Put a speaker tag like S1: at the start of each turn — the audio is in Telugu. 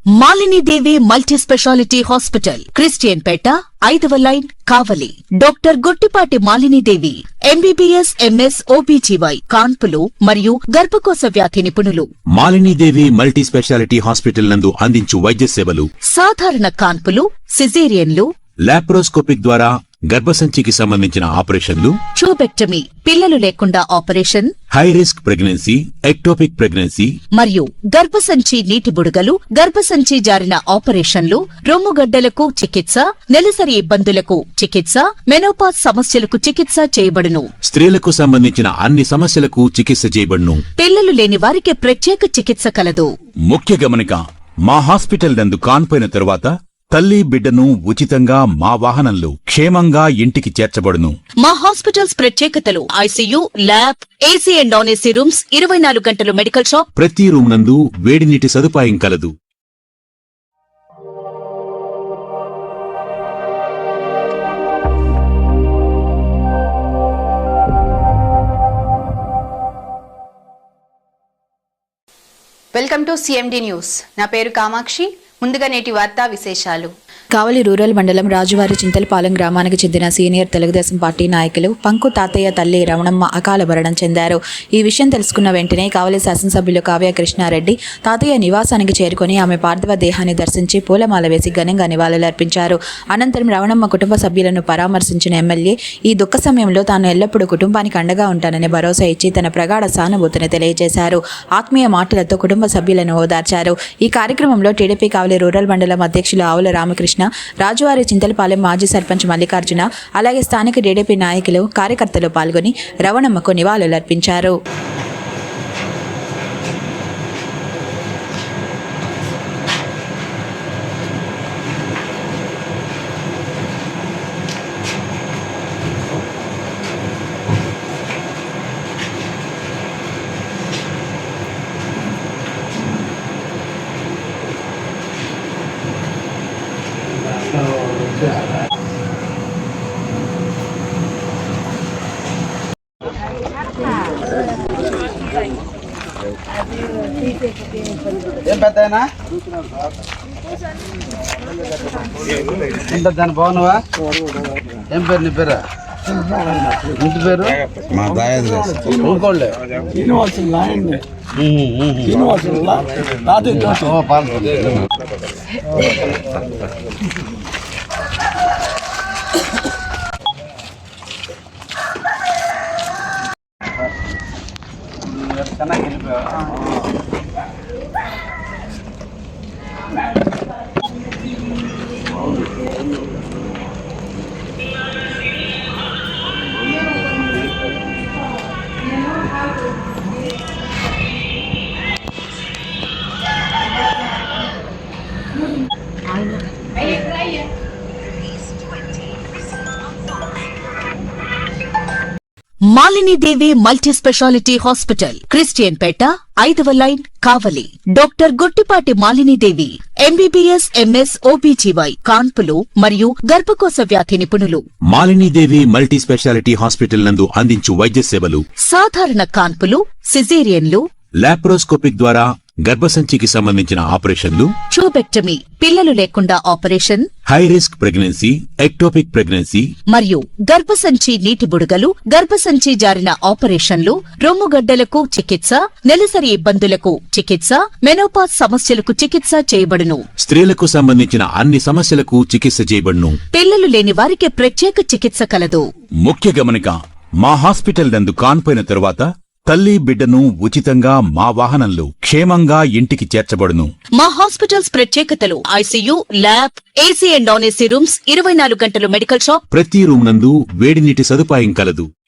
S1: Malini Devi multi speciality hospital, Christian Peta, 5వ line, Kavali. Doctor Guttipati Malinidevi, MBBS, MS, OBGY, కాన్పులు మరియు గర్భకోశ వ్యాధి నిపుణులు.
S2: మాలినీదేవి మల్టీ స్పెషాలిటీ హాస్పిటల్ నందు అందించు వైద్య సేవలు:
S1: సాధారణ కాన్పులు, సిజేరియన్లు,
S2: లాప్రోస్కోపిక్ ద్వారా గర్భసంచికి సంబంధించిన ఆపరేషన్లు,
S1: ట్యూబెక్టమీ, పిల్లలు లేకుండా operation,
S2: high risk pregnancy, ectopic pregnancy
S1: మరియు గర్భసంచి నీటి బుడగలు, గర్భసంచి జారిన ఆపరేషన్లు, రొమ్ముగడ్డలకు చికిత్స, నెలసరి ఇబ్బందులకు చికిత్స, మెనోపాజ్ సమస్యలకు చికిత్స చేయబడును.
S2: స్త్రీలకు సంబంధించిన అన్ని సమస్యలకు చికిత్స చేయబడును.
S1: పిల్లలు లేని వారికి ప్రత్యేక చికిత్స కలదు.
S2: ముఖ్య గమనిక: మా హాస్పిటల్ నందు కాన్పోయిన తరువాత తల్లి బిడ్డను ఉచితంగా మా వాహనంలో క్షేమంగా ఇంటికి చేర్చబడును.
S1: మా హాస్పిటల్స్ ప్రత్యేకతలు: ICU, lab, AC and non AC rooms, 24 గంటలు మెడికల్ షాప్,
S2: ప్రతి రూమ్ నందు వేడి నీటి సదుపాయం కలదు.
S3: Welcome to CMD news. నా పేరు కామాక్షి. ముందుగా నేటి వార్తా విశేషాలు.
S4: కావలి రూరల్ మండలం రాజువారి చింతలపాలెం గ్రామానికి చెందిన సీనియర్ తెలుగుదేశం పార్టీ నాయకులు పంకు తాతయ్య తల్లి రమణమ్మ అకాల మరణం చెందారు. ఈ విషయం తెలుసుకున్న వెంటనే కావలి శాసనసభ్యులు కావ్య కృష్ణారెడ్డి తాతయ్య నివాసానికి చేరుకుని ఆమె పార్థివ దేహాన్ని దర్శించి పూలమాల వేసి ఘనంగా నివాళులర్పించారు. అనంతరం రమణమ్మ కుటుంబ సభ్యులను పరామర్శించిన ఎమ్మెల్యే ఈ దుఃఖ సమయంలో తాను ఎల్లప్పుడూ కుటుంబానికి అండగా ఉంటానని భరోసా ఇచ్చి తన ప్రగాఢ సానుభూతిని తెలియజేశారు. ఆత్మీయ మాటలతో కుటుంబ సభ్యులను ఓదార్చారు. ఈ కార్యక్రమంలో టీడీపీ కావలి రూరల్ మండలం అధ్యక్షులు ఆవుల రామకృష్ణ, రాజువారి చింతలపాలెం మాజీ సర్పంచ్ మల్లికార్జున, అలాగే స్థానిక టీడీపీ నాయకులు, కార్యకర్తలు పాల్గొని రమణమ్మకు నివాళులర్పించారు.
S5: ఏం పెద్దనా ఎంత దాని బాగున్నావా? ఏం పేరు నీ పేరు? ఇంటి పేరు?
S6: మా
S5: ఊరుకోండి.
S1: Malinidevi multi speciality hospital, Christian Peta, 5వ line, Kavali. Doctor Guttipati Malinidevi, MBBS, MS, OBGY, కాన్పులు మరియు గర్భకోశ వ్యాధి నిపుణులు.
S2: మాలినీదేవి మల్టీ స్పెషాలిటీ హాస్పిటల్ నందు అందించు వైద్య సేవలు:
S1: సాధారణ కాన్పులు, సిజేరియన్లు,
S2: లాప్రోస్కోపిక్ ద్వారా గర్భసంచికి సంబంధించిన ఆపరేషన్లు,
S1: ట్యూబెక్టమీ, పిల్లలు లేకుండా operation,
S2: high risk pregnancy, ectopic pregnancy
S1: మరియు గర్భసంచి నీటి బుడగలు, గర్భసంచి జారిన ఆపరేషన్లు, రొమ్ముగడ్డలకు చికిత్స, నెలసరి ఇబ్బందులకు చికిత్స, మెనోపాజ్ సమస్యలకు చికిత్స చేయబడును.
S2: స్త్రీలకు సంబంధించిన అన్ని సమస్యలకు చికిత్స చేయబడును.
S1: పిల్లలు లేని వారికి ప్రత్యేక చికిత్స కలదు.
S2: ముఖ్య గమనిక: మా హాస్పిటల్ నందు కాన్పోయిన తరువాత తల్లి బిడ్డను ఉచితంగా మా వాహనంలో క్షేమంగా ఇంటికి చేర్చబడును.
S1: మా హాస్పిటల్స్ ప్రత్యేకతలు: ICU, lab, AC and non AC rooms, 24 గంటలు మెడికల్ షాప్,
S2: ప్రతి రూమ్ నందు వేడి నీటి సదుపాయం కలదు.